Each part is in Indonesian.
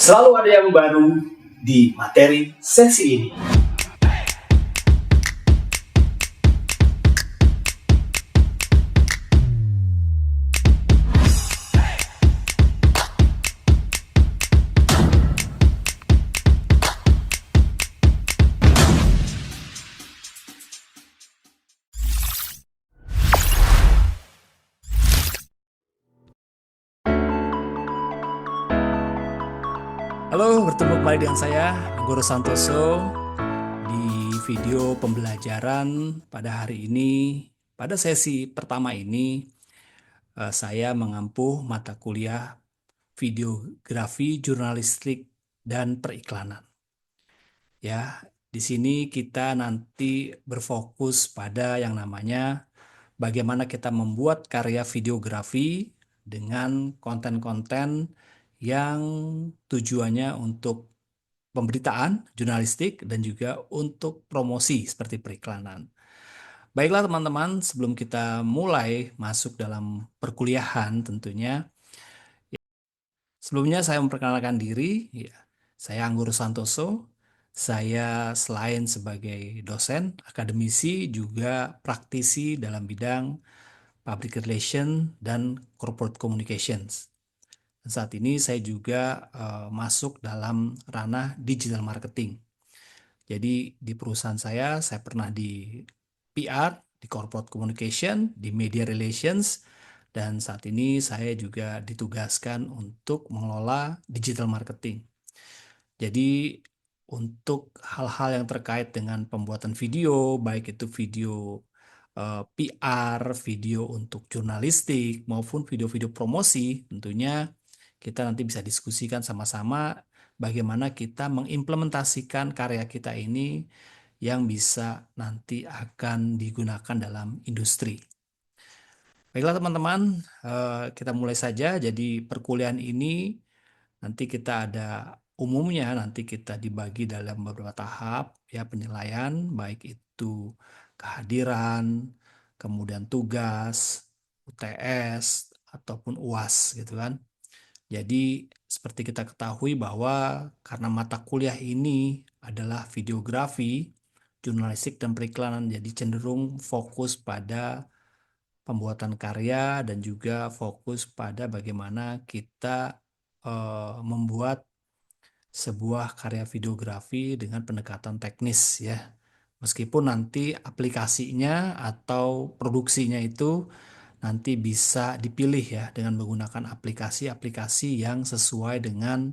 Selalu ada yang baru di materi sesi ini. Halo, bertemu kembali dengan saya, Guru Santoso, di video pembelajaran pada hari ini. Pada sesi pertama ini, saya mengampu mata kuliah videografi, jurnalistik, dan periklanan. Ya, di sini kita nanti berfokus pada yang namanya bagaimana kita membuat karya videografi dengan konten-konten yang tujuannya untuk pemberitaan, jurnalistik, dan juga untuk promosi seperti periklanan. Baiklah teman-teman, sebelum kita mulai masuk dalam perkuliahan tentunya, sebelumnya saya memperkenalkan diri, ya, saya Anggur Santoso. Saya selain sebagai dosen, akademisi, juga praktisi dalam bidang public relation dan corporate communications. Dan saat ini saya juga masuk dalam ranah digital marketing. Jadi di perusahaan saya pernah di PR, di corporate communication, di media relations, dan saat ini saya juga ditugaskan untuk mengelola digital marketing. Jadi untuk hal-hal yang terkait dengan pembuatan video, baik itu video PR, video untuk jurnalistik, maupun video-video promosi, tentunya kita nanti bisa diskusikan sama-sama bagaimana kita mengimplementasikan karya kita ini yang bisa nanti akan digunakan dalam industri. Baiklah teman-teman, kita mulai saja. Jadi perkuliahan ini nanti kita ada umumnya, nanti kita dibagi dalam beberapa tahap ya penilaian, baik itu kehadiran, kemudian tugas, UTS, ataupun UAS gitu kan. Jadi seperti kita ketahui bahwa karena mata kuliah ini adalah videografi, jurnalistik, dan periklanan, jadi cenderung fokus pada pembuatan karya dan juga fokus pada bagaimana kita membuat sebuah karya videografi dengan pendekatan teknis ya. Meskipun nanti aplikasinya atau produksinya itu nanti bisa dipilih ya dengan menggunakan aplikasi-aplikasi yang sesuai dengan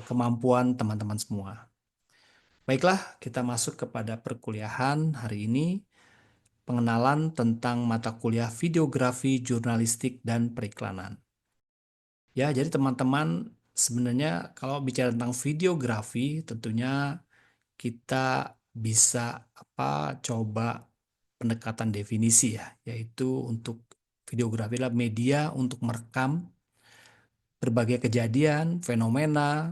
kemampuan teman-teman semua. Baiklah, kita masuk kepada perkuliahan hari ini. Pengenalan tentang mata kuliah videografi, jurnalistik, dan periklanan. Ya, jadi teman-teman sebenarnya kalau bicara tentang videografi, tentunya kita bisa coba pendekatan definisi ya, yaitu untuk videografi adalah media untuk merekam berbagai kejadian, fenomena,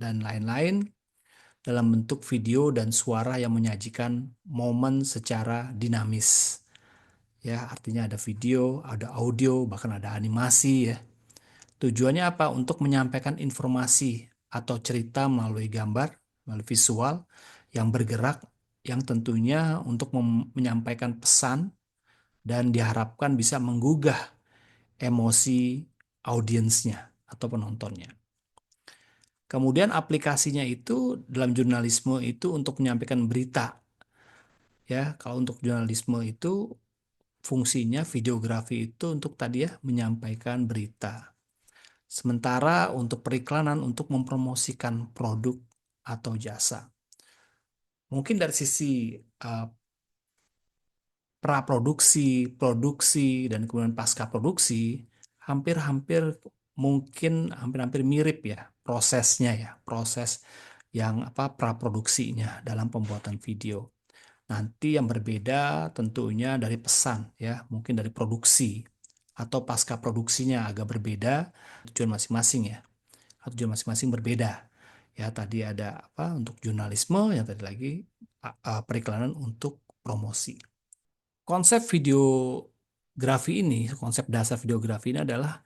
dan lain-lain dalam bentuk video dan suara yang menyajikan momen secara dinamis. Ya, artinya ada video, ada audio, bahkan ada animasi ya. Tujuannya apa? Untuk menyampaikan informasi atau cerita melalui gambar, melalui visual yang bergerak, yang tentunya untuk menyampaikan pesan dan diharapkan bisa menggugah emosi audiensnya atau penontonnya. Kemudian aplikasinya itu dalam jurnalisme itu untuk menyampaikan berita. Ya, kalau untuk jurnalisme itu fungsinya videografi itu untuk tadi ya menyampaikan berita. Sementara untuk periklanan untuk mempromosikan produk atau jasa. Mungkin dari sisi praproduksi, produksi, dan kemudian pasca produksi hampir-hampir mungkin hampir-hampir mirip ya prosesnya ya, proses yang praproduksinya dalam pembuatan video. Nanti yang berbeda tentunya dari pesan ya, mungkin dari produksi atau pasca produksinya agak berbeda, tujuan masing-masing ya. Tujuan masing-masing berbeda. Ya, tadi ada untuk jurnalisme, yang tadi lagi periklanan untuk promosi. Konsep videografi ini, konsep dasar videografi ini adalah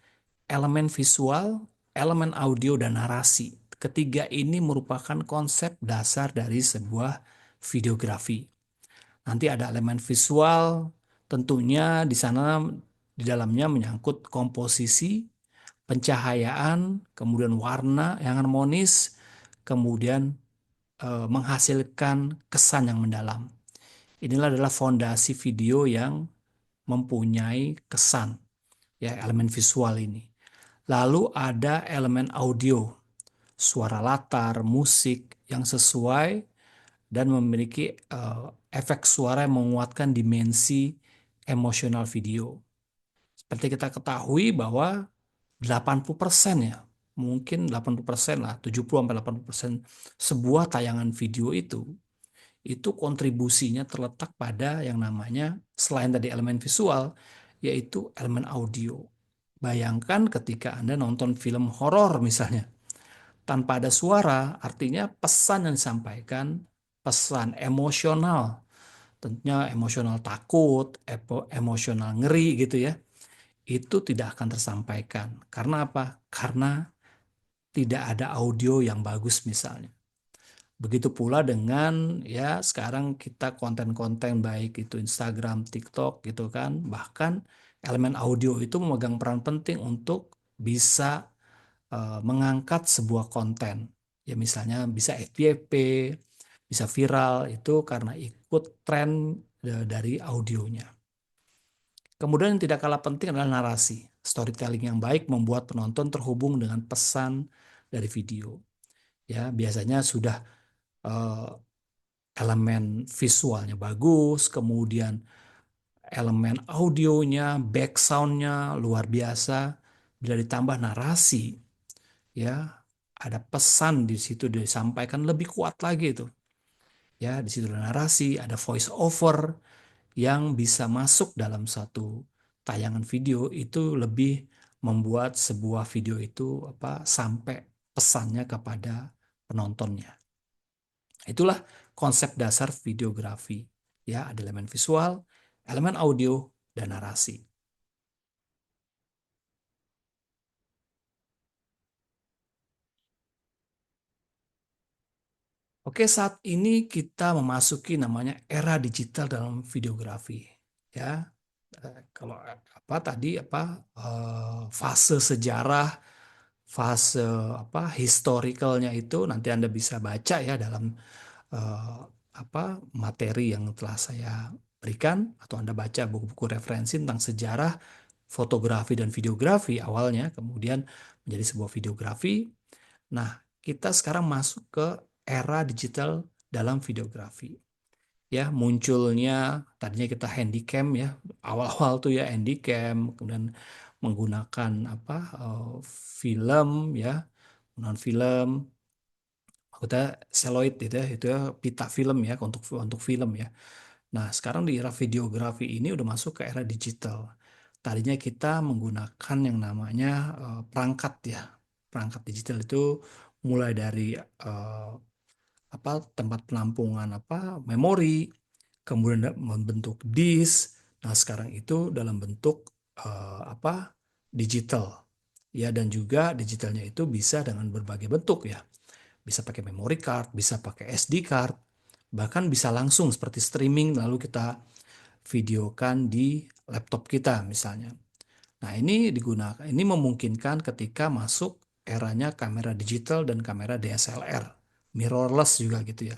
elemen visual elemen audio dan narasi. Ketiga ini merupakan konsep dasar dari sebuah videografi. Nanti ada elemen visual, tentunya di sana di dalamnya menyangkut komposisi, pencahayaan, kemudian warna yang harmonis, kemudian menghasilkan kesan yang mendalam. Inilah adalah fondasi video yang mempunyai kesan, ya elemen visual ini. Lalu ada elemen audio, suara latar, musik yang sesuai dan memiliki efek suara yang menguatkan dimensi emosional video. Seperti kita ketahui bahwa 80% ya, mungkin 80% lah, 70-80% sebuah tayangan video itu kontribusinya terletak pada yang namanya selain tadi elemen visual, yaitu elemen audio. Bayangkan ketika Anda nonton film horor misalnya, tanpa ada suara, artinya pesan yang disampaikan, pesan emosional, tentunya emosional takut, emosional ngeri gitu ya, itu tidak akan tersampaikan. Karena apa? Karena tidak ada audio yang bagus misalnya. Begitu pula dengan ya sekarang kita konten-konten baik itu Instagram, TikTok gitu kan, bahkan elemen audio itu memegang peran penting untuk bisa mengangkat sebuah konten. Ya misalnya bisa FYP, bisa viral itu karena ikut tren dari audionya. Kemudian yang tidak kalah penting adalah narasi. Storytelling yang baik membuat penonton terhubung dengan pesan dari video. Ya, biasanya sudah eh, elemen visualnya bagus, kemudian elemen audionya, backsoundnya luar biasa. Bila ditambah narasi, ya ada pesan di situ disampaikan lebih kuat lagi itu. Ya, di situ ada narasi, ada voice over yang bisa masuk dalam satu tayangan video itu lebih membuat sebuah video itu sampai pesannya kepada penontonnya. Itulah konsep dasar videografi. Ya, ada elemen visual, elemen audio, dan narasi. Oke, saat ini kita memasuki namanya era digital dalam videografi. Ya, kalau tadi fase sejarah, fase historicalnya itu nanti Anda bisa baca ya dalam eh, materi yang telah saya berikan atau Anda baca buku-buku referensi tentang sejarah fotografi dan videografi awalnya, kemudian menjadi sebuah videografi. Nah, kita sekarang masuk ke era digital dalam videografi. Ya, munculnya tadinya kita handycam ya, awal-awal tuh ya handycam, kemudian menggunakan film ya, non film, kita seloid itu ya pita film ya untuk film ya. Nah, sekarang di era videografi ini udah masuk ke era digital. Tadinya kita menggunakan yang namanya perangkat ya. Perangkat digital itu mulai dari tempat penampungan memori, kemudian membentuk disk. Nah, sekarang itu dalam bentuk digital. Ya, dan juga digitalnya itu bisa dengan berbagai bentuk ya. Bisa pakai memory card, bisa pakai SD card, bahkan bisa langsung seperti streaming lalu kita videokan di laptop kita misalnya. Nah, ini memungkinkan ketika masuk eranya kamera digital dan kamera DSLR, mirrorless juga gitu ya.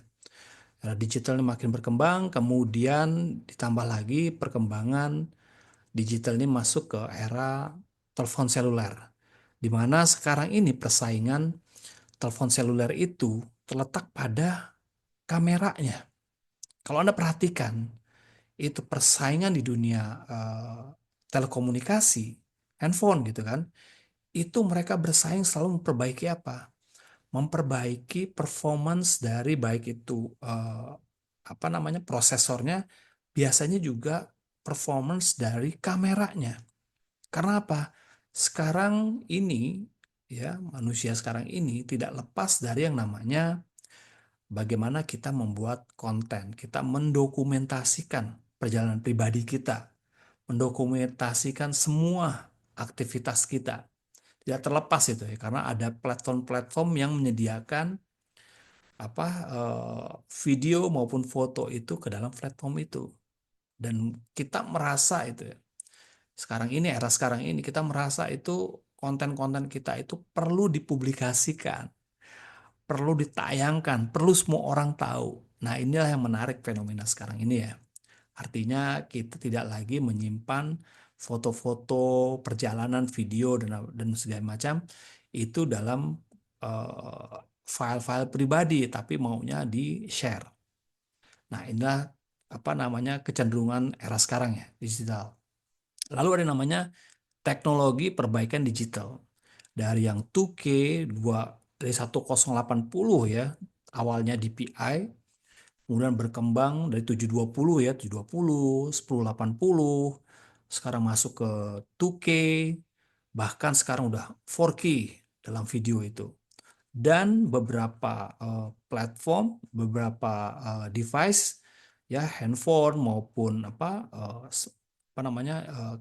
Era digital ini makin berkembang, kemudian ditambah lagi perkembangan digital ini masuk ke era telepon seluler. Di mana sekarang ini persaingan telepon seluler itu terletak pada kameranya. Kalau Anda perhatikan, itu persaingan di dunia telekomunikasi, handphone gitu kan, itu mereka bersaing selalu memperbaiki apa? Memperbaiki performance dari baik itu prosesornya, biasanya juga performance dari kameranya. Karena apa? Sekarang ini ya manusia sekarang ini tidak lepas dari yang namanya bagaimana kita membuat konten, kita mendokumentasikan perjalanan pribadi kita, mendokumentasikan semua aktivitas kita. tidak terlepas itu ya, karena ada platform-platform yang menyediakan video maupun foto itu ke dalam platform itu. Dan kita merasa itu ya, era sekarang ini kita merasa itu konten-konten kita itu perlu dipublikasikan, perlu ditayangkan, perlu semua orang tahu. Nah, inilah yang menarik fenomena sekarang ini ya. Artinya kita tidak lagi menyimpan foto-foto perjalanan, video dan segala macam itu dalam file-file pribadi, tapi maunya di-share. Nah, inilah kecenderungan era sekarang ya, digital. Lalu ada namanya teknologi perbaikan digital. Dari yang 2K, dari 1080 ya, awalnya DPI, kemudian berkembang dari 720 ya, 720, 1080, sekarang masuk ke 2K, bahkan sekarang udah 4K dalam video itu. Dan beberapa platform, beberapa device ya, handphone maupun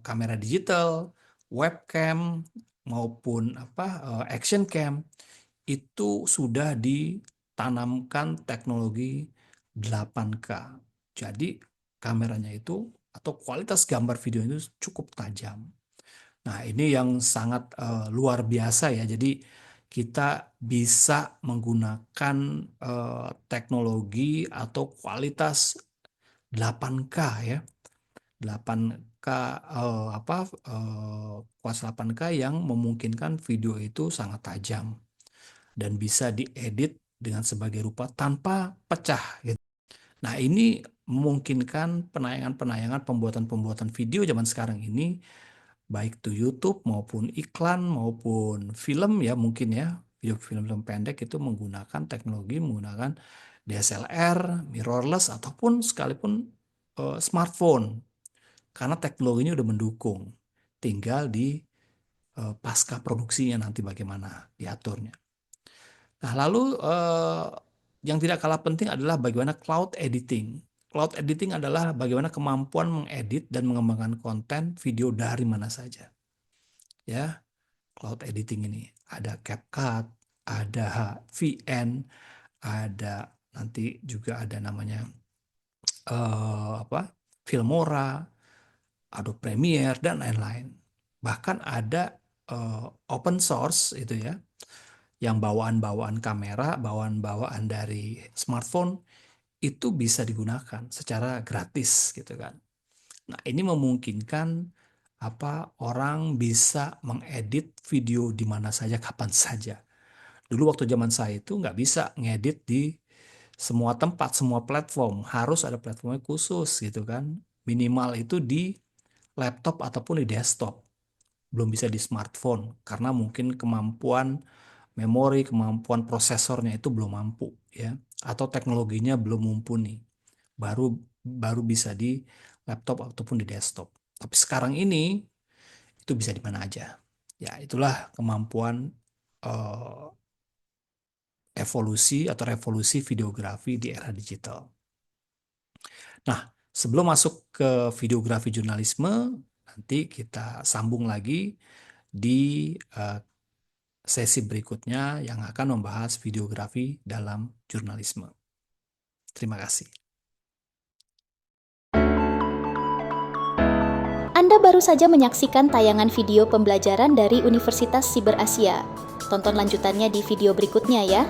kamera digital, webcam maupun action cam itu sudah ditanamkan teknologi 8K. Jadi kameranya itu atau kualitas gambar video itu cukup tajam. Nah, ini yang sangat luar biasa ya. Jadi kita bisa menggunakan teknologi atau kualitas 8K ya. 8K kualitas 8K yang memungkinkan video itu sangat tajam dan bisa diedit dengan sebagai rupa tanpa pecah gitu. Nah, ini memungkinkan penayangan-penayangan pembuatan-pembuatan video zaman sekarang ini baik itu YouTube maupun iklan maupun film ya, mungkin ya video film-film pendek itu menggunakan DSLR, mirrorless ataupun sekalipun smartphone, karena teknologinya udah mendukung. Tinggal di pasca produksinya nanti bagaimana diaturnya. Nah, lalu yang tidak kalah penting adalah bagaimana cloud editing. Cloud editing adalah bagaimana kemampuan mengedit dan mengembangkan konten video dari mana saja. Ya, cloud editing ini ada CapCut, ada VN, ada nanti juga ada namanya Filmora, Adobe Premiere dan lain-lain. Bahkan ada open source itu ya, yang bawaan-bawaan kamera, bawaan-bawaan dari smartphone itu bisa digunakan secara gratis gitu kan. Nah, ini memungkinkan orang bisa mengedit video di mana saja, kapan saja. Dulu waktu zaman saya itu nggak bisa ngedit di semua tempat, semua platform. Harus ada platformnya khusus gitu kan. Minimal itu di laptop ataupun di desktop. Belum bisa di smartphone karena mungkin kemampuan memori, kemampuan prosesornya itu belum mampu ya, atau teknologinya belum mumpuni. Baru bisa di laptop ataupun di desktop. Tapi sekarang ini itu bisa di mana aja. Ya, itulah kemampuan evolusi atau revolusi videografi di era digital. Nah, sebelum masuk ke videografi jurnalisme, nanti kita sambung lagi di sesi berikutnya yang akan membahas videografi dalam jurnalisme. Terima kasih. Anda baru saja menyaksikan tayangan video pembelajaran dari Universitas Siber Asia. Tonton lanjutannya di video berikutnya ya.